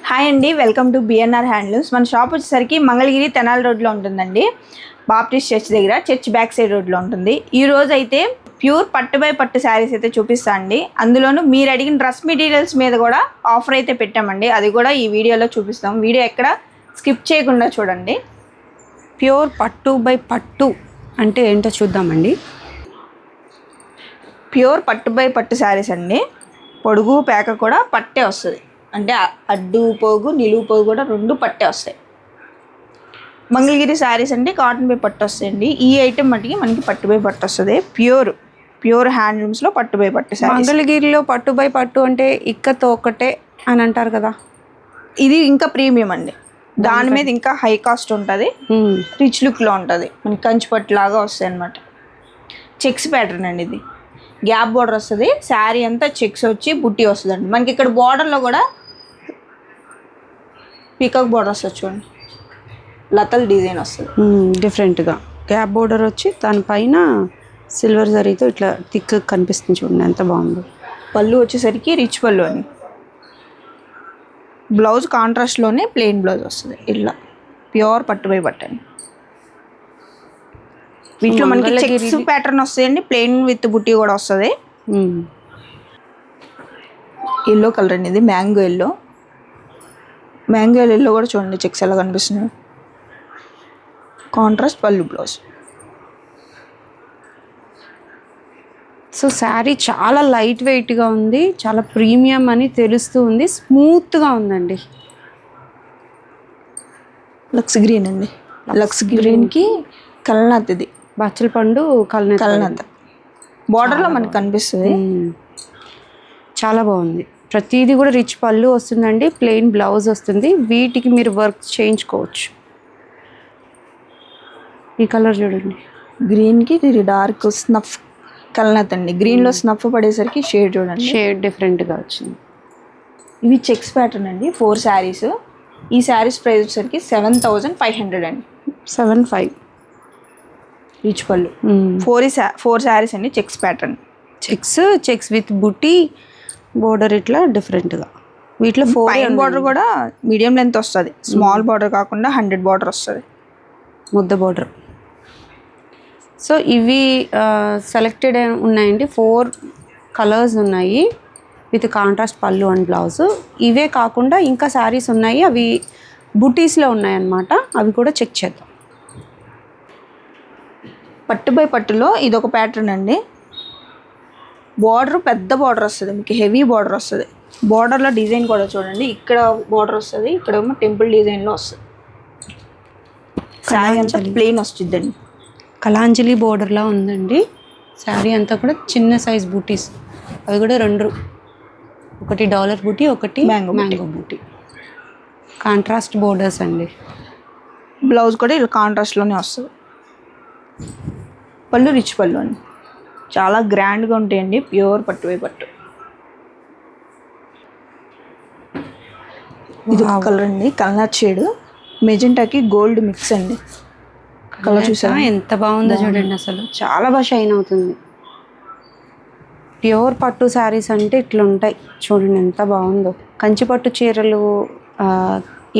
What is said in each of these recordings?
Hi అండి, welcome to BNR handlooms. మన shop వచ్చేసరికి మంగళగిరి తెనాలి రోడ్లో ఉంటుందండి. బాప్టిస్ట్ చర్చ్ దగ్గర, చర్చ్ బ్యాక్ సైడ్ రోడ్లో ఉంటుంది. ఈ రోజు అయితే ప్యూర్ పట్టు బై పట్టు శారీస్ అయితే చూపిస్తా అండి. అందులోనూ మీరు అడిగిన డ్రెస్ మెటీరియల్స్ మీద కూడా ఆఫర్ అయితే పెట్టామండి. అది కూడా ఈ వీడియోలో చూపిస్తాం. వీడియో ఎక్కడ స్కిప్ చేయకుండా చూడండి. ప్యూర్ పట్టు బై పట్టు అంటే ఏంటో చూద్దామండి. ప్యూర్ పట్టు బై పట్టు శారీస్ అండి. పొడుగు పేక కూడా పట్టే వస్తుంది. అంటే అడ్డు పోగు నిలువు పోగు కూడా రెండు పట్టే వస్తాయి. మంగళగిరి శారీస్ అంటే కాటన్ బై పట్టు వస్తాయండి. ఈ ఐటెం మటుకి మనకి పట్టు బై పట్టు వస్తుంది. ప్యూర్ హ్యాండ్లూమ్స్లో పట్టు బై పట్టు శారీ. మంగళగిరిలో పట్టు బై పట్టు అంటే ఇక్కతో ఒకటే అని అంటారు కదా. ఇది ఇంకా ప్రీమియం అండి. దాని మీద ఇంకా హై కాస్ట్ ఉంటుంది, రిచ్ లుక్లో ఉంటుంది. మనకి కంచి పట్టు లాగా వస్తాయి అన్నమాట. చెక్స్ ప్యాటర్న్ అండి. ఇది గ్యాప్ బార్డర్ వస్తుంది. శారీ అంతా చెక్స్ వచ్చి బుట్టి వస్తుంది అండి. మనకి ఇక్కడ బార్డర్లో కూడా పీకాక్ బార్డర్ వస్తుంది చూడండి. లతల్ డిజైన్ వస్తుంది డిఫరెంట్గా. గ్యాప్ బార్డర్ వచ్చి దానిపైన సిల్వర్ జరీతో ఇట్లా థిక్ కనిపిస్తుంది చూడండి, ఎంత బాగుందో. పళ్ళు వచ్చేసరికి రిచ్ పళ్ళు అని. బ్లౌజ్ కాంట్రాస్ట్లోనే ప్లెయిన్ బ్లౌజ్ వస్తుంది. ఇట్లా ప్యూర్ పట్టు బై పట్టు అండి. వీటిలో మనకి చెక్స్ ప్యాటర్న్ వస్తాయండి. ప్లెయిన్ విత్ బుట్టి కూడా వస్తుంది. ఎల్లో కలర్ అండి. ఇది మ్యాంగో ఎల్లో కూడా చూడండి చెక్స్ ఎలా కనిపిస్తున్నాయి. కాంట్రాస్ట్ పళ్ళు బ్లౌజ్. సో శారీ చాలా లైట్ వెయిట్గా ఉంది, చాలా ప్రీమియం అని తెలుస్తూ ఉంది, స్మూత్గా ఉందండి. లక్స్ గ్రీన్ అండి. లక్స్ గ్రీన్కి కల్నాథ్, ఇది బచ్చల పండు కల్నాథ్ బార్డర్లో మనకు కనిపిస్తుంది. చాలా బాగుంది. ప్రతిదీ కూడా రిచ్ పళ్ళు వస్తుందండి, ప్లెయిన్ బ్లౌజ్ వస్తుంది. వీటికి మీరు వర్క్ చేయించుకోవచ్చు. ఈ కలర్ చూడండి, గ్రీన్కి ఇది డార్క్ స్నఫ్ కల్నాథ్ అండి. గ్రీన్లో స్నఫ్ పడేసరికి షేడ్ చూడండి, షేడ్ డిఫరెంట్గా వచ్చింది. ఇవి చెక్స్ ప్యాటర్న్ అండి. 4 శారీస్. ఈ శారీస్ ప్రైస్ వచ్చేసరికి 7,500 అండి. 7,500. రిచ్ పళ్ళు. 4 శారీస్ అండి. Checks pattern. చెక్స్ విత్ బుట్టి బోర్డర్ ఇట్లా డిఫరెంట్గా. వీటిలో 4 బార్డర్ కూడా మీడియం లెంత్ వస్తుంది. స్మాల్ బార్డర్ కాకుండా 100 బార్డర్ వస్తుంది, ముద్ద బార్డర్. సో ఇవి సెలెక్టెడ్ ఉన్నాయండి. 4 కలర్స్ ఉన్నాయి విత్ కాంట్రాస్ట్ పళ్ళు అండ్ బ్లౌజ్. ఇవే కాకుండా ఇంకా శారీస్ ఉన్నాయి, అవి బుటీస్లో ఉన్నాయన్నమాట. అవి కూడా చెక్ చేద్దాం. పట్టు బై పట్టులో ఇదొక ప్యాటర్న్ అండి. బార్డర్ పెద్ద బార్డర్ వస్తుంది, మీకు హెవీ బార్డర్ వస్తుంది. బార్డర్లో డిజైన్ కూడా చూడండి. ఇక్కడ బార్డర్ వస్తుంది, ఇక్కడేమో టెంపుల్ డిజైన్లో వస్తుంది. శారీ అంతా ప్లెయిన్ వస్తుందండి. కలాంజలి బోర్డర్లా ఉందండి. శారీ అంతా కూడా చిన్న సైజ్ బూటీస్. అవి కూడా 2, ఒకటి డాలర్ బూటీ, ఒకటి మ్యాంగో బూటీ. కాంట్రాస్ట్ బోర్డర్స్ అండి. బ్లౌజ్ కూడా ఇలా కాంట్రాస్ట్లోనే వస్తుంది. పళ్ళు రిచ్ పళ్ళు అండి. చాలా గ్రాండ్గా ఉంటాయండి. ప్యూర్ పట్టు బై పట్టు. ఇది కలర్ అండి, కల్నాథ్ షేడ్. మెజెంటాకి గోల్డ్ మిక్స్ అండి. కలర్ చూసారా ఎంత బాగుందో చూడండి. అసలు చాలా బాగా షైన్ అవుతుంది. ప్యూర్ పట్టు శారీస్ అంటే ఇట్లా ఉంటాయి చూడండి, ఎంత బాగుందో. కంచిపట్టు చీరలు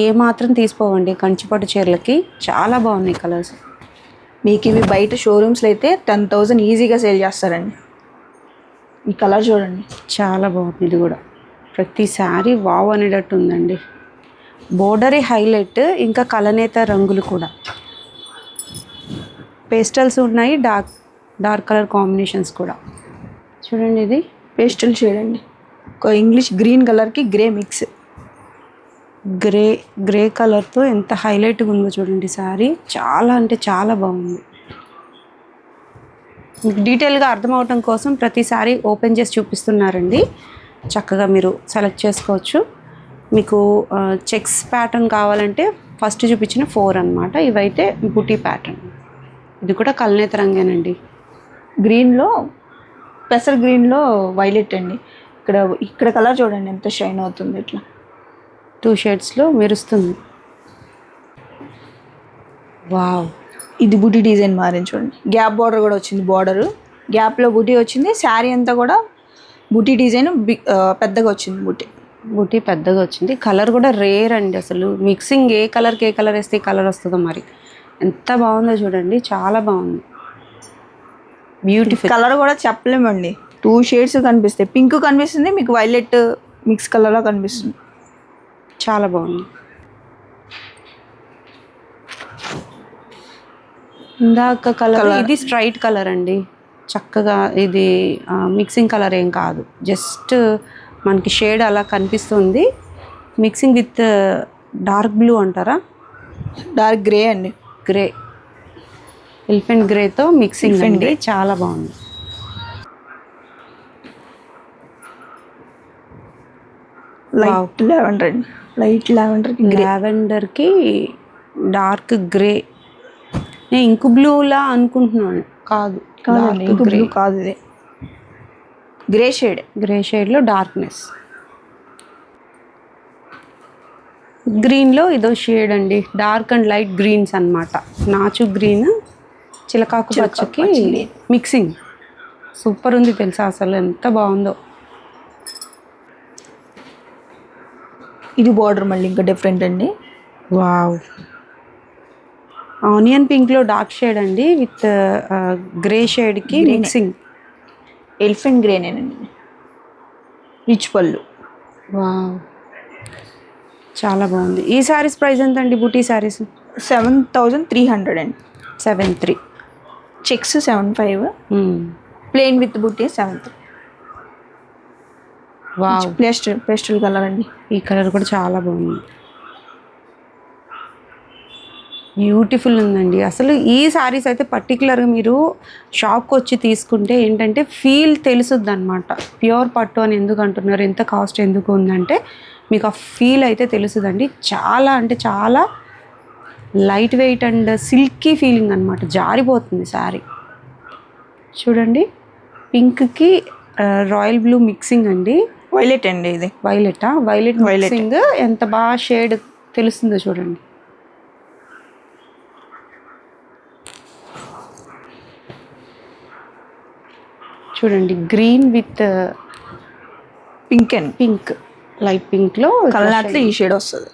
ఏమాత్రం తీసుకోవండి. కంచిపట్టు చీరలకి చాలా బాగున్నాయి కలర్స్. మీకు ఇవి బయట షోరూమ్స్లో అయితే 10,000 ఈజీగా సేల్ చేస్తారండి. ఈ కలర్ చూడండి, చాలా బాగుంది. ఇది కూడా ప్రతి శారీ వావ్ అనేటట్టు ఉందండి. బోర్డరే హైలైట్, ఇంకా కలనేత రంగులు కూడా. పేస్టల్స్ ఉన్నాయి, డార్క్ కలర్ కాంబినేషన్స్ కూడా చూడండి. ఇది పేస్టల్ షేడ్ అండి. ఇంగ్లీష్ గ్రీన్ కలర్కి గ్రే మిక్స్. గ్రే కలర్తో ఎంత హైలైట్గా ఉందో చూడండి శారీ. చాలా అంటే చాలా బాగుంది. మీకు డీటెయిల్గా అర్థం అవటం కోసం ప్రతి శారీ ఓపెన్ చేసి చూపిస్తున్నారండి. చక్కగా మీరు సెలెక్ట్ చేసుకోవచ్చు. మీకు చెక్స్ ప్యాటర్న్ కావాలంటే ఫస్ట్ చూపించిన 4 అన్నమాట. ఇవైతే బుటీ ప్యాటర్న్. ఇది కూడా కల్నేత రంగేనండి. గ్రీన్లో పెసర్ గ్రీన్లో వైలెట్ అండి. ఇక్కడ కలర్ చూడండి ఎంత షైన్ అవుతుంది. ఇట్లా 2 షేడ్స్లో మెరుస్తుంది. వావ్. ఇది బుటీ డిజైన్ మారింది చూడండి. గ్యాప్ బార్డర్ కూడా వచ్చింది. బార్డరు గ్యాప్లో బుటీ వచ్చింది. శారీ అంతా కూడా బుటీ డిజైన్ పెద్దగా వచ్చింది. బుటీ బూటీ పెద్దగా వచ్చింది. కలర్ కూడా రేర్ అండి. అసలు మిక్సింగ్ ఏ కలర్కి ఏ కలర్ వేస్తే ఈ కలర్ వస్తుందో మరి. ఎంత బాగుందో చూడండి, చాలా బాగుంది. బ్యూటిఫుల్ కలర్ కూడా చెప్పలేమండి. 2 షేడ్స్ కనిపిస్తాయి. పింక్ కనిపిస్తుంది, మీకు వైలెట్ మిక్స్ కలర్లో కనిపిస్తుంది. చాలా బాగుంది. ఇందాక కలర్ ఇది స్ట్రైట్ కలర్ అండి. చక్కగా ఇది మిక్సింగ్ కలర్ ఏం కాదు, జస్ట్ మనకి షేడ్ అలా కనిపిస్తుంది. మిక్సింగ్ విత్ డార్క్ బ్లూ అంటారా, డార్క్ గ్రే అండి. గ్రే, ఎలిఫెంట్ గ్రేతో మిక్సింగ్ అండి. చాలా బాగుంది. లైట్ లావెండర్ అండి. లైట్ లావెండర్కి డార్క్ గ్రే. నేను ఇంకు బ్లూలా అనుకుంటున్నాను, కాదు బ్లూ కాదు, ఇది గ్రే షేడ్లో డార్క్నెస్. గ్రీన్లో ఇదో షేడ్ అండి, డార్క్ అండ్ లైట్ గ్రీన్స్ అన్నమాట. నాచు గ్రీన్, చిలకాకు పచ్చకి మిక్సింగ్ సూపర్ ఉంది తెలుసా, అసలు ఎంత బాగుందో. ఇది బార్డర్ మళ్ళీ ఇంకా డిఫరెంట్ అండి. వావ్, ఆనియన్ పింక్లో డార్క్ షేడ్ అండి, విత్ గ్రే షేడ్కి మిక్సింగ్. ఎలిఫెంట్ గ్రేనేనండి. రిచ్ పళ్ళు. వావ్, చాలా బాగుంది. ఈ శారీస్ ప్రైస్ ఎంత అండి? బూటీ శారీస్ 7300 అండి. 73. చెక్స్ 75, ప్లెయిన్ విత్ బూటీ 73. వావ్, పేస్టల్ కలర్ అండి. ఈ కలర్ కూడా చాలా బాగుంది, బ్యూటిఫుల్ ఉందండి. అసలు ఈ శారీస్ అయితే పర్టికులర్గా మీరు షాప్కి వచ్చి తీసుకుంటే ఏంటంటే ఫీల్ తెలుసుద్ది అనమాట. ప్యూర్ పట్టు అని ఎందుకు అంటున్నారు, ఎంత కాస్ట్ ఎందుకు ఉందంటే మీకు ఆ ఫీల్ అయితే తెలుసుదండి. చాలా అంటే చాలా light weight and silky feeling అనమాట, జారిపోతుంది శారీ. చూడండి, పింక్కి రాయల్ బ్లూ మిక్సింగ్ అండి. వైలెట్ అండి, ఇది వైలెట్ మిక్సింగ్. ఎంత బాగా షేడ్ తెలుస్తుందో చూడండి. చూడండి, green with pink and pink, light పింక్లో కలర్లో ఈ షేడ్ వస్తుంది.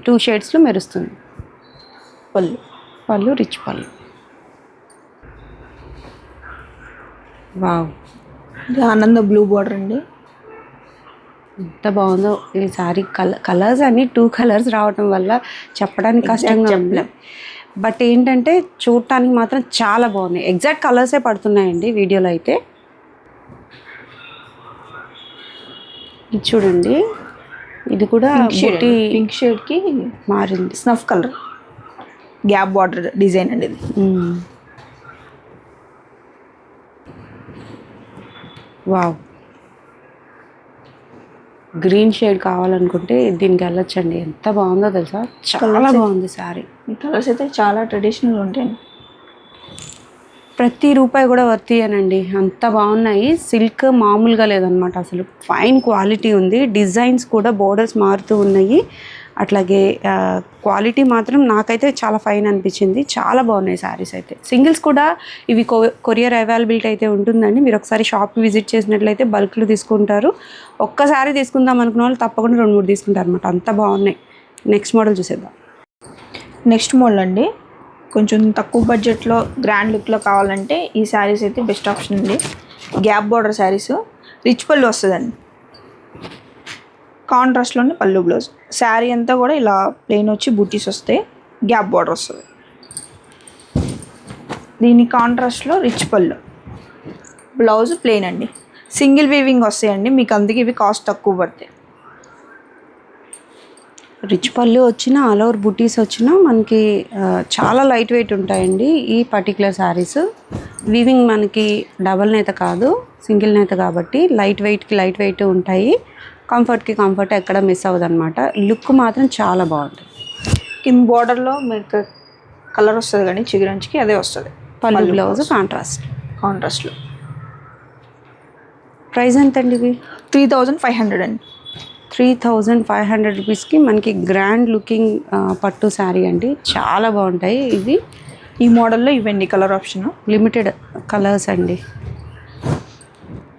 2 షేడ్స్లో మెరుస్తుంది. పళ్ళు రిచ్ పళ్ళు. వావ్, ఇది ఆనంద బ్లూ బార్డర్ అండి. ఎంత బాగుందో ఈ సారీ. కలర్స్ అన్ని 2 కలర్స్ రావటం వల్ల చెప్పడానికి కష్టంగా ఉంది. బట్ ఏంటంటే చూడటానికి మాత్రం చాలా బాగున్నాయి. ఎగ్జాక్ట్ కలర్సే పడుతున్నాయండి వీడియోలో అయితే. ఇది చూడండి, ఇది కూడా పింక్ షేడ్కి మారింది. Snuff colour gap border design అండి ఇది. వావ్, గ్రీన్ షేడ్ కావాలనుకుంటే దీనికి వెళ్ళొచ్చండి. ఎంత బాగుందో తెలుసా, చాలా బాగుంది శారీ. ఈ కలర్స్ అయితే చాలా ట్రెడిషనల్ ఉంటాయండి. ప్రతి రూపాయి కూడా వర్తీయేనండి, అంత బాగున్నాయి. సిల్క్ మామూలుగా లేదనమాట, అసలు ఫైన్ క్వాలిటీ ఉంది. డిజైన్స్ కూడా బోర్డర్స్ మారుతూ ఉన్నాయి. అట్లాగే క్వాలిటీ మాత్రం నాకైతే చాలా ఫైన్ అనిపించింది. చాలా బాగున్నాయి శారీస్ అయితే. సింగిల్స్ కూడా ఇవి కొరియర్ అవైలబిలిటీ అయితే ఉంటుందండి. మీరు ఒకసారి షాప్కి విజిట్ చేసినట్లయితే బల్క్లో తీసుకుంటారు. ఒక్కసారి తీసుకుందాం అనుకున్న వాళ్ళు తప్పకుండా 2-3 తీసుకుంటారు అనమాట, అంత బాగున్నాయి. నెక్స్ట్ మోడల్ చూసేద్దాం. నెక్స్ట్ మోడల్ అండి, కొంచెం తక్కువ బడ్జెట్లో గ్రాండ్ లుక్లో కావాలంటే ఈ శారీస్ అయితే బెస్ట్ ఆప్షన్ అండి. గ్యాప్ బార్డర్ శారీస్, రిచ్ పళ్ళు వస్తుందండి. కాంట్రాస్ట్లోనే పళ్ళు బ్లౌజ్. శారీ అంతా కూడా ఇలా ప్లెయిన్ వచ్చి బూటీస్ వస్తాయి, గ్యాప్ బార్డర్ వస్తుంది. దీని కాంట్రాస్ట్లో రిచ్ పళ్ళు, బ్లౌజ్ ప్లెయిన్ అండి. సింగిల్ వీవింగ్ వస్తాయండి, మీకు అందుకే ఇవి కాస్ట్ తక్కువ పడతాయి. రిచ్ పళ్ళు వచ్చినా ఆల్ ఓవర్ బుటీస్ వచ్చినా మనకి చాలా లైట్ వెయిట్ ఉంటాయండి ఈ పర్టికులర్ శారీస్. వీవింగ్ మనకి డబల్ నేత కాదు, సింగిల్ నేత కాబట్టి లైట్ వెయిట్ ఉంటాయి. కంఫర్ట్కి కంఫర్ట్ ఎక్కడ మిస్ అవ్వదు అనమాట. లుక్ మాత్రం చాలా బాగుంటుంది. కింద బార్డర్లో మీకు కలర్ వస్తుంది కానీ చిగురంచుకి అదే వస్తుంది. పళ్ళు బ్లౌజ్ కాంట్రాస్ట్లో. ప్రైస్ ఎంత అండి ఇవి? 3500 అండి. 3500 రూపీస్కి మనకి గ్రాండ్ లుకింగ్ పట్టు శారీ అండి, చాలా బాగుంటాయి. ఇది ఈ మోడల్లో ఇవ్వండి కలర్ ఆప్షన్, లిమిటెడ్ కలర్స్ అండి.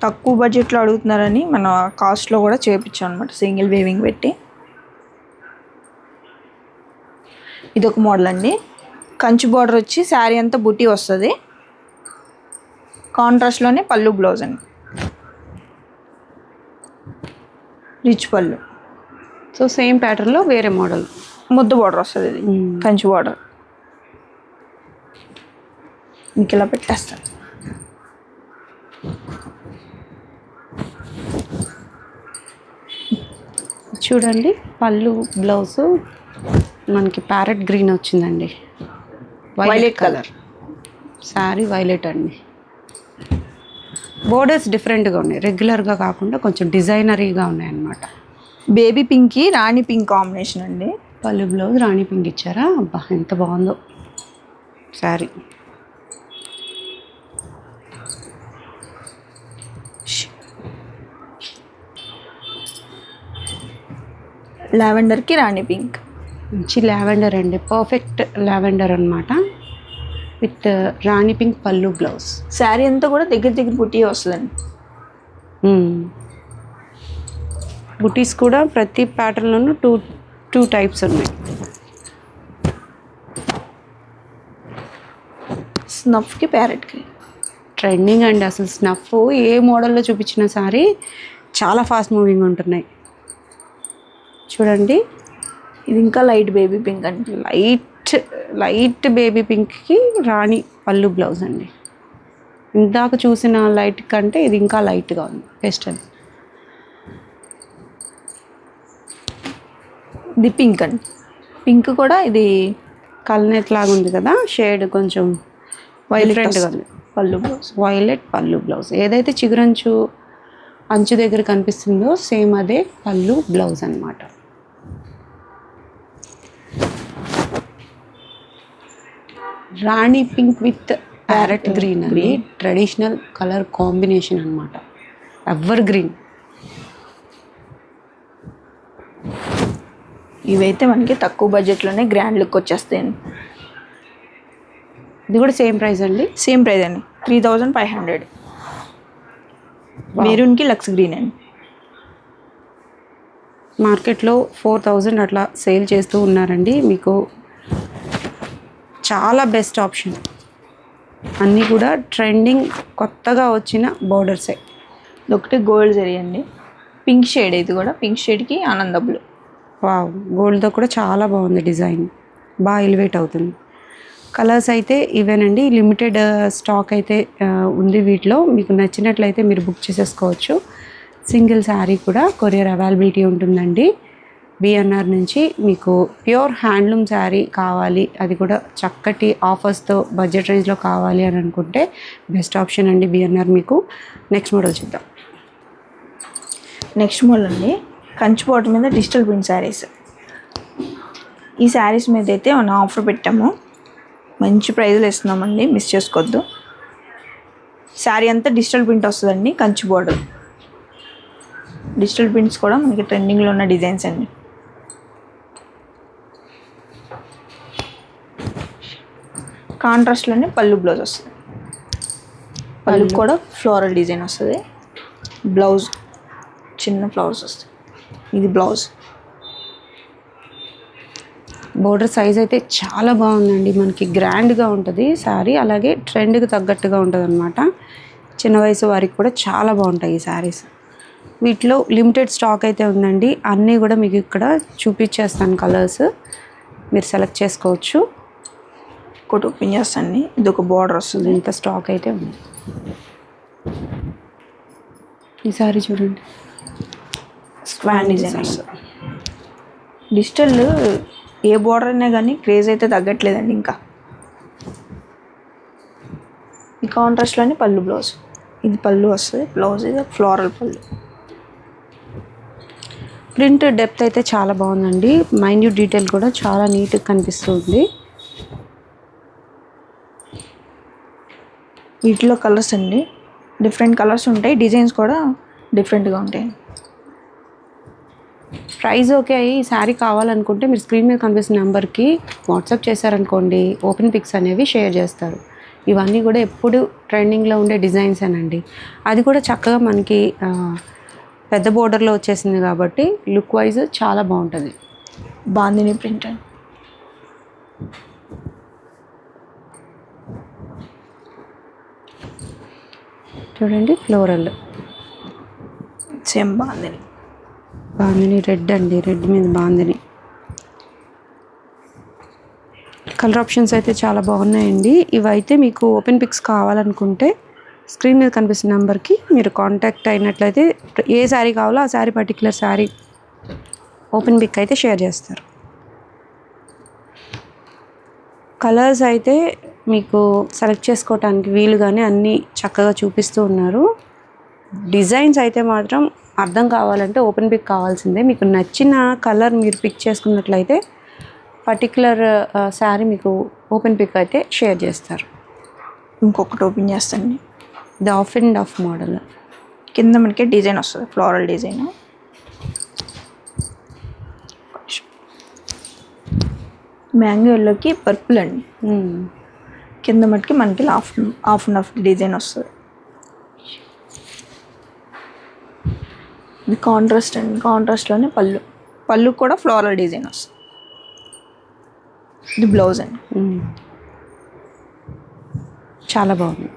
తక్కువ బడ్జెట్లో అడుగుతున్నారని మన కాస్ట్లో కూడా చేయించాం అనమాట, సింగిల్ వేవింగ్ పెట్టి. ఇదొక మోడల్ అండి. కంచి బార్డర్ వచ్చి శారీ అంతా బుటీ వస్తుంది. కాంట్రాస్ట్లోనే పళ్ళు బ్లౌజ్ అండి, రిచ్ పళ్ళు. సో సేమ్ ప్యాటర్న్లో వేరే మోడల్ ముద్దు బార్డర్ వస్తుంది. ఇది కంచి బార్డర్. మీకు ఇలా పెట్టేస్తాను. చూడండి, పళ్ళు బ్లౌజ్ మనకి ప్యారెట్ గ్రీన్ వచ్చిందండి, వైలెట్ కలర్. శారీ వైలెట్ అండి. బోర్డర్స్ డిఫరెంట్గా ఉన్నాయి, రెగ్యులర్గా కాకుండా కొంచెం డిజైనరీగా ఉన్నాయి అన్నమాట. బేబీ పింక్కి రాణి పింక్ కాంబినేషన్ అండి. పళ్ళు బ్లౌజ్ రాణి పింక్ ఇచ్చారా, అబ్బా ఎంత బాగుందో శారీ. లావెండర్కి రాణి పింక్. మంచి లావెండర్ అండి, పర్ఫెక్ట్ లావెండర్ అనమాట, విత్ రాణి పింక్ పళ్ళు బ్లౌజ్. శారీ అంతా కూడా దగ్గర దగ్గర బుట్టి వస్తుందండి. బుటీస్ కూడా ప్రతి ప్యాటర్న్లోనూ టూ టైప్స్ ఉన్నాయి. స్నఫ్కి ప్యారెట్కి ట్రెండింగ్ అండి అసలు. స్నఫ్ ఏ మోడల్లో చూపించిన సారీ చాలా ఫాస్ట్ మూవింగ్ ఉంటున్నాయి. చూడండి, ఇది ఇంకా లైట్ బేబీ పింక్ అండి. లైట్ బేబీ పింక్కి రాణి పళ్ళు బ్లౌజ్ అండి. ఇందాక చూసిన లైట్ కంటే ఇది ఇంకా లైట్గా ఉంది, పెస్టల్. ఇది పింక్ అండి. పింక్ కూడా ఇది కల్నెట్ లాగా ఉంది కదా, షేడ్ కొంచెం వైలెట్గా ఉంది. పళ్ళు బ్లౌజ్ వైలెట్ పళ్ళు బ్లౌజ్. ఏదైతే చిగురంచు అంచు దగ్గర కనిపిస్తుందో సేమ్ అదే పళ్ళు బ్లౌజ్ అన్నమాట. రాణి పింక్ విత్ ప్యారెట్ గ్రీన్ అండి, ట్రెడిషనల్ కలర్ కాంబినేషన్ అన్నమాట, ఎవర్ గ్రీన్. ఇవైతే మనకి తక్కువ బడ్జెట్లోనే గ్రాండ్ లుక్ వచ్చేస్తాయండి. ఇది కూడా సేమ్ ప్రైస్ అండి. సేమ్ ప్రైస్ అండి, 3500. మెరూన్కి లక్స్ గ్రీన్ అండి. మార్కెట్లో 4000 అట్లా సేల్ చేస్తూ ఉన్నారండి. మీకు చాలా బెస్ట్ ఆప్షన్. అన్నీ కూడా ట్రెండింగ్ కొత్తగా వచ్చిన బోర్డర్సే. ఒకటి గోల్డ్ జరీ అండి, పింక్ షేడ్. ఇది కూడా పింక్ షేడ్కి ఆనంద బ్లూ. వావ్, గోల్డ్తో కూడా చాలా బాగుంది డిజైన్, బాగా ఎలివేట్ అవుతుంది. కలర్స్ అయితే ఇవేనండి, లిమిటెడ్ స్టాక్ అయితే ఉంది వీటిలో. మీకు నచ్చినట్లయితే మీరు బుక్ చేసేసుకోవచ్చు. సింగిల్ శారీ కూడా కొరియర్ అవైలబిలిటీ ఉంటుందండి. బిఎన్ఆర్ నుంచి మీకు ప్యూర్ హ్యాండ్లూమ్ శారీ కావాలి, అది కూడా చక్కటి ఆఫర్స్తో బడ్జెట్ రేంజ్లో కావాలి అని అనుకుంటే బెస్ట్ ఆప్షన్ అండి బిఎన్ఆర్ మీకు. నెక్స్ట్ మోడల్ చూద్దాం. నెక్స్ట్ మోడల్ అండి, కంచి బార్డర్ మీద డిజిటల్ ప్రింట్ శారీస్. ఈ శారీస్ మీద అయితే మనం ఆఫర్ పెట్టాము, మంచి ప్రైజ్లు ఇస్తున్నామండి, మిస్ చేసుకోవద్దు. శారీ అంతా డిజిటల్ ప్రింట్ వస్తుందండి, కంచి బార్డర్. డిజిటల్ ప్రింట్స్ కూడా మనకి ట్రెండింగ్లో ఉన్న డిజైన్స్ అండి. కాంట్రాస్ట్లోనే పళ్ళు బ్లౌజ్ వస్తుంది. పళ్ళు కూడా ఫ్లోరల్ డిజైన్ వస్తుంది. బ్లౌజ్ చిన్న ఫ్లవర్స్ వస్తాయి. ఇది బ్లౌజ్. బోర్డర్ సైజ్ అయితే చాలా బాగుందండి, మనకి గ్రాండ్గా ఉంటుంది శారీ, అలాగే ట్రెండ్కి తగ్గట్టుగా ఉంటుంది అనమాట. చిన్న వయసు వారికి కూడా చాలా బాగుంటాయి ఈ శారీస్. వీటిలో లిమిటెడ్ స్టాక్ అయితే ఉందండి, అన్నీ కూడా మీకు ఇక్కడ చూపించేస్తాను కలర్స్, మీరు సెలెక్ట్ చేసుకోవచ్చు. ఒకటి ఓపెన్ చేస్తాను, ఇది ఒక బార్డర్ వస్తుంది. ఇంత స్టాక్ అయితే ఉంది. ఈ శారీ చూడండి, స్క్వాన్ డిజైన్ వస్తుంది. డిజిటల్ ఏ బార్డర్ అయినా కానీ క్రేజ్ అయితే తగ్గట్లేదండి ఇంకా. ఈ కాంట్రాస్ట్లోనే పళ్ళు బ్లౌజ్. ఇది పళ్ళు వస్తుంది, బ్లౌజ్ ఇది ఫ్లోరల్ పళ్ళు. ప్రింట్ డెప్త్ అయితే చాలా బాగుందండి, మైన్యూట్ డీటెయిల్ కూడా చాలా నీట్గా కనిపిస్తుంది. వీటిలో కలర్స్ అండి, డిఫరెంట్ కలర్స్ ఉంటాయి, డిజైన్స్ కూడా డిఫరెంట్గా ఉంటాయి. ప్రైస్ ఓకే అయ్యి ఈ శారీ కావాలనుకుంటే మీరు స్క్రీన్ మీద కనిపిస్తున్న నెంబర్కి వాట్సాప్ చేశారనుకోండి, ఓపెన్ పిక్స్ అనేవి షేర్ చేస్తారు. ఇవన్నీ కూడా ఎప్పుడు ట్రెండింగ్లో ఉండే డిజైన్స్ అనండి. అది కూడా చక్కగా మనకి పెద్ద బోర్డర్లో వచ్చేసింది కాబట్టి లుక్ వైజ్ చాలా బాగుంటుంది. బాందిని ప్రింట్ అండి. చూడండి floral same bandhani. Bandhani red అండి, రెడ్ మీద బాందిని. కలర్ ఆప్షన్స్ అయితే చాలా బాగున్నాయండి. ఇవైతే మీకు ఓపెన్ పిక్స్ కావాలనుకుంటే స్క్రీన్ మీద కనిపిస్తున్న నెంబర్కి మీరు కాంటాక్ట్ అయినట్లయితే ఏ శారీ కావాలో ఆ sari particular sari open pick అయితే షేర్ చేస్తారు. కలర్స్ అయితే మీకు సెలెక్ట్ చేసుకోవటానికి వీలుగానే అన్నీ చక్కగా చూపిస్తూ ఉన్నారు. డిజైన్స్ అయితే మాత్రం అర్థం కావాలంటే ఓపెన్ పిక్ కావాల్సిందే. మీకు నచ్చిన కలర్ మీరు పిక్ చేసుకున్నట్లయితే పర్టికులర్ శారీ మీకు ఓపెన్ పిక్ అయితే షేర్ చేస్తారు. ఇంకొకటి ఓపెన్ చేస్తాండి. ఇది ఆఫ్ అండ్ ఆఫ్ మోడల్. కింద మనకి డిజైన్ వస్తుంది, ఫ్లోరల్ డిజైన్. మ్యాంగో ఎల్లోకి పర్పుల్ అండి. కింద మటుకి మనకి ఆఫ్ అండ్ ఆఫ్ డిజైన్ వస్తుంది. ఇది కాంట్రాస్ట్ అండి. కాంట్రాస్ట్లోనే పళ్ళు కూడా ఫ్లోరల్ డిజైన్ వస్తుంది. ఇది బ్లౌజ్ అండి. చాలా బాగుంది.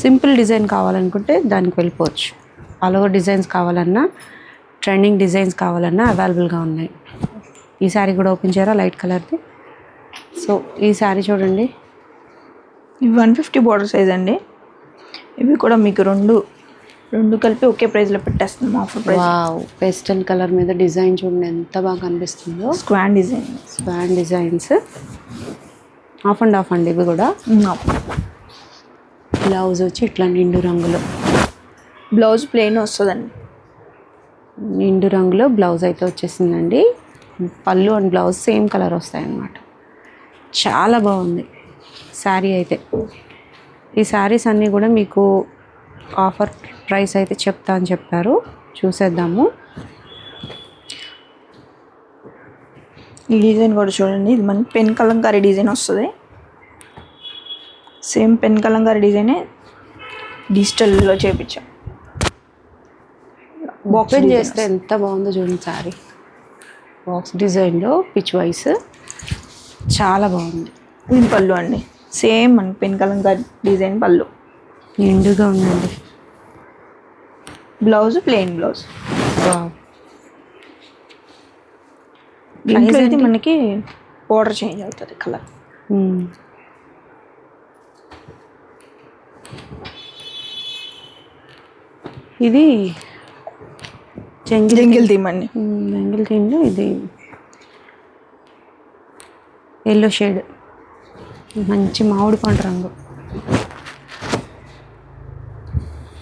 సింపుల్ డిజైన్ కావాలనుకుంటే దానికి వెళ్ళిపోవచ్చు. ఆల్ ఓవర్ డిజైన్స్ కావాలన్నా, ట్రెండింగ్ డిజైన్స్ కావాలన్నా అవైలబుల్గా ఉన్నాయి. ఈ శారీ కూడా ఓపెన్ చేయరా, లైట్ కలర్ది. సో ఈ శారీ చూడండి, ఇవి 150 బోర్డర్ సైజ్ అండి. ఇవి కూడా మీకు రెండు కలిపి ఒకే ప్రైస్లో పెట్టేస్తాం, offer price. Wow, pastel colour మీద డిజైన్ చూడండి ఎంత బాగా కనిపిస్తుందో. Schwann designs of and of అండి. ఇవి కూడా బ్లౌజ్ వచ్చి ఇట్లా నిండు రంగులో, బ్లౌజ్ ప్లెయిన్ వస్తుందండి. నిండు రంగులో బ్లౌజ్ అయితే వచ్చేసిందండి. పళ్ళు అండ్ బ్లౌజ్ సేమ్ కలర్ వస్తాయన్నమాట. చాలా బాగుంది శారీ అయితే. ఈ శారీస్ అన్నీ కూడా మీకు ఆఫర్ ప్రైస్ అయితే చెప్తా అని చెప్పారు. చూసేద్దాము. ఈ డిజైన్ కూడా చూడండి. ఇది మనకి పెన్ కలంకారీ డిజైన్ వస్తుంది. సేమ్ పెన్ కలంకారీ డిజైనే డిజిటల్లో చేయించాం. ఓపెన్ చేస్తే ఎంత బాగుందో చూడండి శారీ. బాక్స్ డిజైన్లో పిచ్ వైస్ చాలా బాగుంది. ఇది పళ్ళు అండి. సేమ్ మన పెన్ కలంకారీ డిజైన్ పళ్ళు నిండుగా ఉందండి. Blouse plain blouse. దీంట్లో అయితే మనకి బోర్డర్ చేంజ్ అవుతుంది కలర్. ఇది జంగిల్ థీమ్ అండి. జంగిల్ థీమ్లో ఇది ఎల్లో షేడ్, మంచి మామిడి పండు రంగు.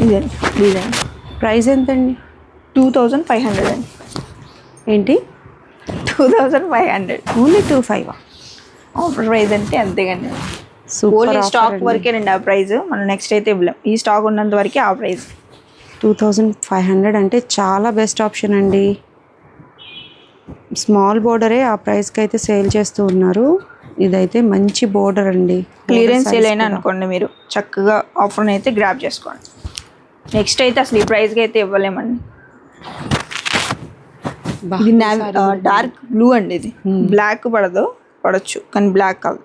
ఇదే డిజైన్. ప్రైస్ ఎంతండి? 2500 అండి. ఏంటి 2500? ఓన్లీ 25. ఆఫర్ ప్రైస్ అంటే అంతేగాని సూపర్. ఓన్లీ స్టాక్ వరకేనండి ఆ ప్రైస్. మనం నెక్స్ట్ అయితే ఇవ్వలేం. ఈ స్టాక్ ఉన్నంత వరకే ఆ ప్రైస్. 2500 అంటే చాలా బెస్ట్ ఆప్షన్ అండి. స్మాల్ బోర్డరే ఆ ప్రైస్కి అయితే సేల్ చేస్తూ ఉన్నారు. ఇదైతే మంచి బోర్డర్ అండి. క్లియరెన్స్ సేల్ అయినా అనుకోండి, మీరు చక్కగా ఆఫర్ని అయితే గ్రాప్ చేసుకోండి. నెక్స్ట్ అయితే అసలు ఈ ప్రైస్కి అయితే ఇవ్వలేమండి. ఇది డార్క్ బ్లూ అండి. ఇది బ్లాక్ పడచ్చు కానీ బ్లాక్ కాదు.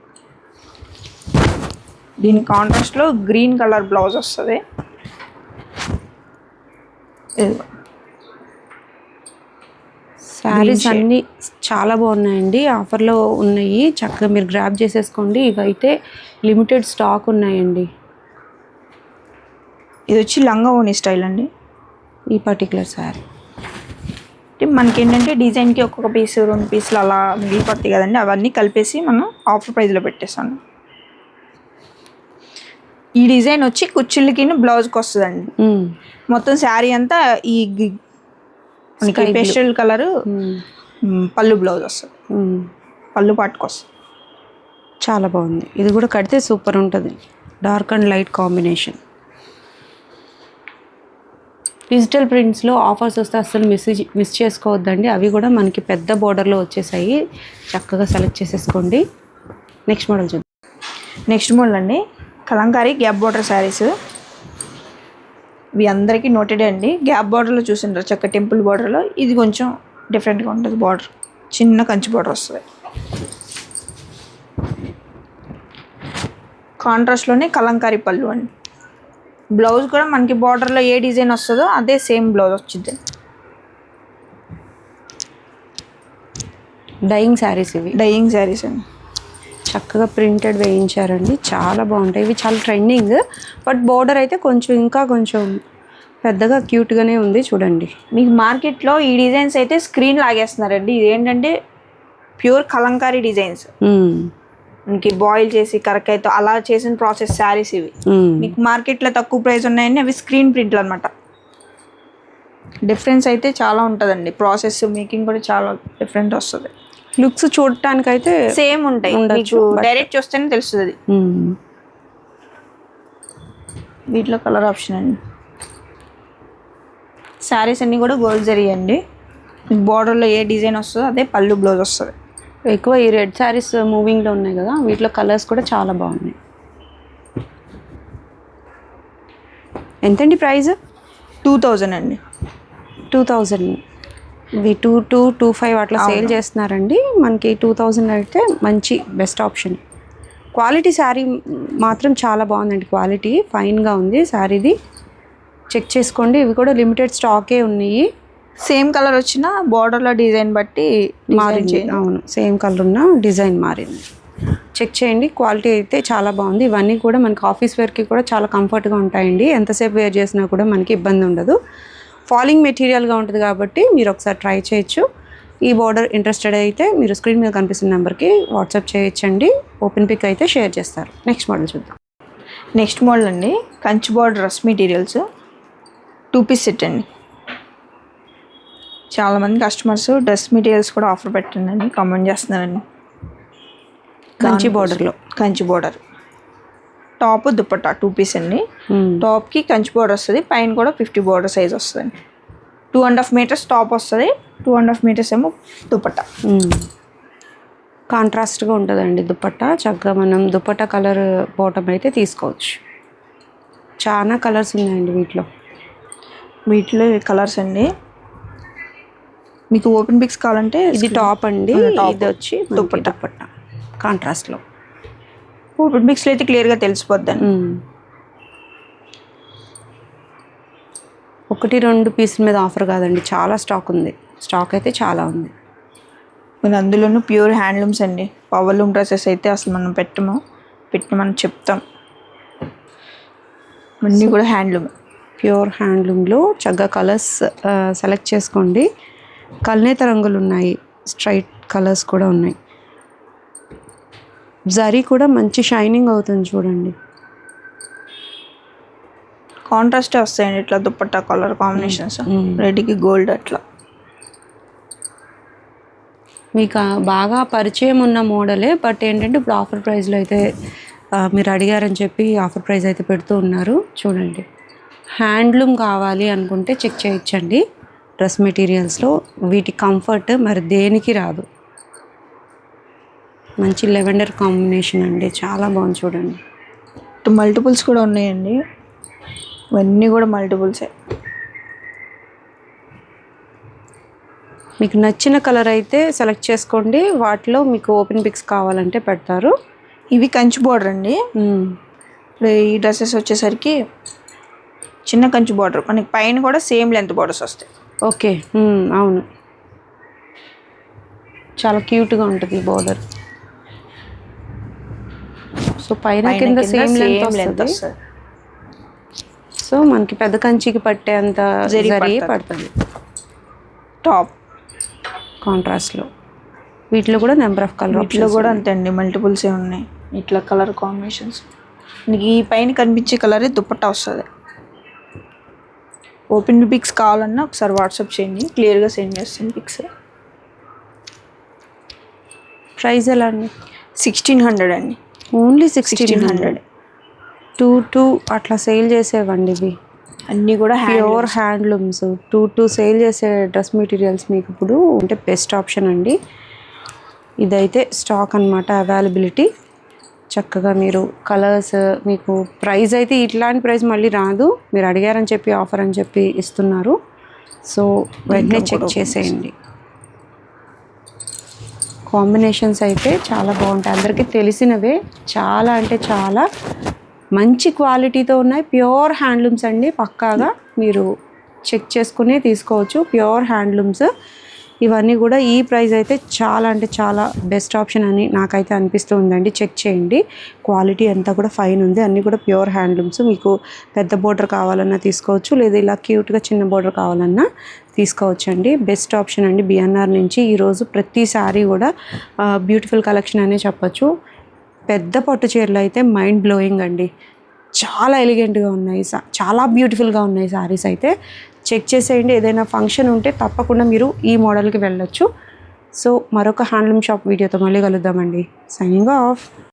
దీని కాంట్రాస్ట్లో గ్రీన్ కలర్ బ్లౌజ్ వస్తుంది. శారీస్ అన్నీ చాలా బాగున్నాయండి. ఆఫర్లో ఉన్నాయి, చక్కగా మీరు గ్రాప్ చేసేసుకోండి. ఇవైతే లిమిటెడ్ స్టాక్ ఉన్నాయండి. ఇది వచ్చి లంగా ఓని స్టైల్ అండి. ఈ పర్టికులర్ శారీ మనకి ఏంటంటే డిజైన్కి ఒక్కొక్క పీస్ 2 పీసులు అలా మిగిలిపోతాయి కదండి. అవన్నీ కలిపేసి మనం ఆఫర్ ప్రైస్లో పెట్టేస్తాను. ఈ డిజైన్ వచ్చి కుచ్చిళ్ళకి బ్లౌజ్కి వస్తుందండి. మొత్తం శారీ అంతా ఈ మనకి పేస్టల్ కలర్ పళ్ళు బ్లౌజ్ వస్తుంది. పళ్ళు పాటుకు వస్తుంది. చాలా బాగుంది. ఇది కూడా కడితే సూపర్ ఉంటుంది. Dark and light combination. Digital ప్రింట్స్లో ఆఫర్స్ వస్తే అస్సలు మిస్ చేసుకోవద్దండి. అవి కూడా మనకి పెద్ద బోర్డర్లో వచ్చేసాయి. చక్కగా సెలెక్ట్ చేసేసుకోండి. నెక్స్ట్ మోడల్ చూద్దాం. నెక్స్ట్ మోడల్ అండి కలంకారీ గ్యాప్ బార్డర్ శారీస్. ఇవి అందరికీ నోటెడ్ అండి. గ్యాప్ బార్డర్లో చూసిండ్రు చక్క టెంపుల్ బార్డర్లో. ఇది కొంచెం డిఫరెంట్గా ఉంటుంది బార్డర్. చిన్న కంచి బార్డర్ వస్తుంది. కాంట్రాస్ట్లోనే కలంకారీ పళ్ళు అండి. బ్లౌజ్ కూడా మనకి బార్డర్లో ఏ డిజైన్ వస్తుందో అదే సేమ్ బ్లౌజ్ వచ్చింది. డైయింగ్ శారీస్ ఇవి. డైయింగ్ శారీస్ అండి. చక్కగా ప్రింటెడ్ వేయించారండి. చాలా బాగుంటాయి ఇవి. చాలా ట్రెండింగ్. బట్ బోర్డర్ అయితే కొంచెం ఇంకా కొంచెం పెద్దగా క్యూట్గానే ఉంది చూడండి. మీకు మార్కెట్లో ఈ డిజైన్స్ అయితే స్క్రీన్ లాగేస్తున్నారండి. ఇదేంటంటే ప్యూర్ కలంకారీ డిజైన్స్. మనకి బాయిల్ చేసి కరకాయతో అలా చేసిన ప్రాసెస్ శారీస్ ఇవి. మీకు మార్కెట్లో తక్కువ ప్రైస్ ఉన్నాయని అవి స్క్రీన్ ప్రింట్లు అనమాట. డిఫరెన్స్ అయితే చాలా ఉంటుందండి. ప్రాసెస్ మేకింగ్ కూడా చాలా డిఫరెంట్ వస్తుంది. లుక్స్ చూడటానికి అయితే సేమ్ ఉంటాయి. మీకు డైరెక్ట్ చూస్తేనే తెలుస్తుంది. వీటిలో కలర్ ఆప్షన్ అండి. శారీస్ అన్నీ కూడా గోల్డ్ జరీ అండి. బార్డర్లో ఏ డిజైన్ వస్తుందో అదే పళ్ళు బ్లౌజ్ వస్తుంది. ఎక్కువ ఈ రెడ్ శారీస్ మూవింగ్లో ఉన్నాయి కదా, వీటిలో కలర్స్ కూడా చాలా బాగున్నాయి. ఎంతండి ప్రైస్? 2000 అండి. 2000. ఇవి 2225 అట్లా సేల్ చేస్తున్నారండి. మనకి 2000 అయితే మంచి బెస్ట్ ఆప్షన్. క్వాలిటీ శారీ మాత్రం చాలా బాగుందండి. క్వాలిటీ ఫైన్గా ఉంది శారీది. చెక్ చేసుకోండి. ఇవి కూడా లిమిటెడ్ స్టాకే ఉన్నాయి. సేమ్ కలర్ వచ్చిన బార్డర్లో డిజైన్ బట్టి మారింది. అవును, సేమ్ కలర్ ఉన్న డిజైన్ మారింది. చెక్ చేయండి. క్వాలిటీ అయితే చాలా బాగుంది. ఇవన్నీ కూడా మనకి ఆఫీస్ వేర్కి కూడా చాలా కంఫర్ట్గా ఉంటాయండి. ఎంతసేపు వేర్ చేసినా కూడా మనకి ఇబ్బంది ఉండదు. ఫాలింగ్ మెటీరియల్గా ఉంటుంది కాబట్టి మీరు ఒకసారి ట్రై చేయొచ్చు. ఈ బార్డర్ ఇంట్రెస్టెడ్ అయితే మీరు స్క్రీన్ మీద కనిపిస్తున్న నెంబర్కి వాట్సాప్ చేయొచ్చండి. ఓపెన్ పిక్ అయితే షేర్ చేస్తారు. నెక్స్ట్ మోడల్ చూద్దాం. నెక్స్ట్ మోడల్ అండి Kanchi border dress materials 2 piece set అండి. చాలామంది కస్టమర్స్ డ్రెస్ మెటీరియల్స్ కూడా ఆఫర్ పెట్టండి కామెంట్ చేస్తున్నారండి. కంచి బార్డర్లో కంచి బార్డర్ టాప్ దుపట్టా 2 పీస్ అండి. టాప్కి కంచి బార్డర్ వస్తుంది. పైన కూడా 50 బార్డర్ సైజ్ వస్తుంది. 2.5 మీటర్స్ టాప్ వస్తుంది. 2.5 మీటర్స్ ఏమో దుపట్టా. కాంట్రాస్ట్గా ఉంటుందండి దుపట్టా. చక్కగా మనం దుపట్టా కలర్ బాటమ్ అయితే తీసుకోవచ్చు. చాలా కలర్స్ ఉన్నాయండి వీటిలో కలర్స్ అండి. మీకు ఓపెన్ పిక్స్ కావాలంటే ఇది టాప్ అండి. ఇది వచ్చి దుపట్టా కాంట్రాస్ట్లో. ఓపెన్ పిక్స్లో అయితే క్లియర్గా తెలిసిపోద్దండి. 1-2 పీసుల మీద ఆఫర్ కాదండి, చాలా స్టాక్ ఉంది. స్టాక్ అయితే చాలా ఉంది. మీరు అందులోనూ ప్యూర్ హ్యాండ్లూమ్స్ అండి. పవర్లూమ్ డ్రెస్సెస్ అయితే అసలు మనం మనం చెప్తాం. అన్నీ కూడా హ్యాండ్లూమ్. ప్యూర్ హ్యాండ్లూమ్లో చక్కగా కలర్స్ సెలెక్ట్ చేసుకోండి. కల్నేత రంగులు ఉన్నాయి. స్ట్రైట్ కలర్స్ కూడా ఉన్నాయి. జరీ కూడా మంచి షైనింగ్ అవుతుంది చూడండి. కాంట్రాస్టే వస్తాయండి ఇట్లా దుపట్టా కలర్ కాంబినేషన్స్. రెడ్కి గోల్డ్ అట్లా. మీకు బాగా పరిచయం ఉన్న మోడలే. బట్ ఏంటంటే ఇప్పుడు ఆఫర్ ప్రైస్లో అయితే మీరు అడిగారని చెప్పి ఆఫర్ ప్రైస్ అయితే పెడుతూ ఉన్నారు. చూడండి, హ్యాండ్లూమ్ కావాలి అనుకుంటే చెక్ చేయొచ్చండి. డ్రెస్ మెటీరియల్స్లో వీటి కంఫర్ట్ మరి దేనికి రాదు. మంచి లెవెండర్ కాంబినేషన్ అండి, చాలా బాగుంది చూడండి. మల్టిపుల్స్ కూడా ఉన్నాయండి. ఇవన్నీ కూడా మల్టిపుల్సే. మీకు నచ్చిన కలర్ అయితే సెలెక్ట్ చేసుకోండి. వాటిలో మీకు ఓపెన్ పిక్స్ కావాలంటే పెడతారు. ఇవి కంచి బార్డర్ అండి. ఇప్పుడు ఈ డ్రెస్సెస్ వచ్చేసరికి చిన్న కంచి బార్డర్. మనకి పైన కూడా సేమ్ లెంత్ బార్డర్స్ వస్తాయి. ఓకే, అవును, చాలా క్యూట్గా ఉంటుంది ఈ బార్డర్. సో పైన కింద సేమ్ లెంత్ వస్తుంది. సో మనకి పెద్ద కంచికి పట్టేంత జరీ పడుతుంది. టాప్ కాంట్రాస్ట్లో వీటిలో కూడా నెంబర్ ఆఫ్ కలర్. వీటిలో కూడా అంతే అండి, మల్టిపుల్సే ఉన్నాయి. ఇట్లా కలర్ కాంబినేషన్స్. మీకు ఈ పైన కనిపించే కలరే దుపట్టా వస్తుంది. ఓపెన్ పిక్స్ కావాలన్నా ఒకసారి వాట్సాప్ చేయండి, క్లియర్గా సెండ్ చేస్తాను పిక్స్. ప్రైస్ ఎలా అండి? 1600 అండి. ఓన్లీ 1600. 2 అట్లా సేల్ చేసేవండి ఇవి అన్నీ కూడా ప్యూర్ హ్యాండ్లూమ్స్. 2 సేల్ చేసే డ్రెస్ మెటీరియల్స్ మీకు ఇప్పుడు అంటే బెస్ట్ ఆప్షన్ అండి. ఇదైతే స్టాక్ అన్నమాట, అవైలబిలిటీ. చక్కగా మీరు కలర్స్, మీకు ప్రైస్ అయితే ఇట్లాంటి ప్రైస్ మళ్ళీ రాదు, మీరు అడిగారని చెప్పి ఆఫర్ అని చెప్పి ఇస్తున్నారు. సో వెంటనే చెక్ చేసేయండి. కాంబినేషన్స్ అయితే చాలా బాగుంటాయి, అందరికీ తెలిసినవే. చాలా అంటే చాలా మంచి క్వాలిటీతో ఉన్నాయి. ప్యూర్ హ్యాండ్లూమ్స్ అండి, పక్కాగా మీరు చెక్ చేసుకునే తీసుకోవచ్చు. ప్యూర్ హ్యాండ్లూమ్స్ ఇవన్నీ కూడా. ఈ ప్రైస్ అయితే చాలా అంటే చాలా బెస్ట్ ఆప్షన్ అని నాకైతే అనిపిస్తూ ఉందండి. చెక్ చేయండి, క్వాలిటీ అంతా కూడా ఫైన్ ఉంది. అన్నీ కూడా ప్యూర్ హ్యాండ్లూమ్స్. మీకు పెద్ద బోర్డర్ కావాలన్నా తీసుకోవచ్చు, లేదా ఇలా క్యూట్గా చిన్న బోర్డర్ కావాలన్నా తీసుకోవచ్చు అండి. బెస్ట్ ఆప్షన్ అండి బిఎన్ఆర్ నుంచి. ఈరోజు ప్రతి సారీ కూడా బ్యూటిఫుల్ కలెక్షన్ అనే చెప్పచ్చు. పెద్ద పట్టు చీరలు అయితే మైండ్ బ్లోయింగ్ అండి, చాలా ఎలిగెంట్గా ఉన్నాయి, చాలా బ్యూటిఫుల్గా ఉన్నాయి సారీస్ అయితే. చెక్ చేసేయండి. ఏదైనా ఫంక్షన్ ఉంటే తప్పకుండా మీరు ఈ మోడల్కి వెళ్ళొచ్చు. సో మరొక హ్యాండ్లూమ్ షాప్ వీడియోతో మళ్ళీ కలుద్దామండి. Signing off.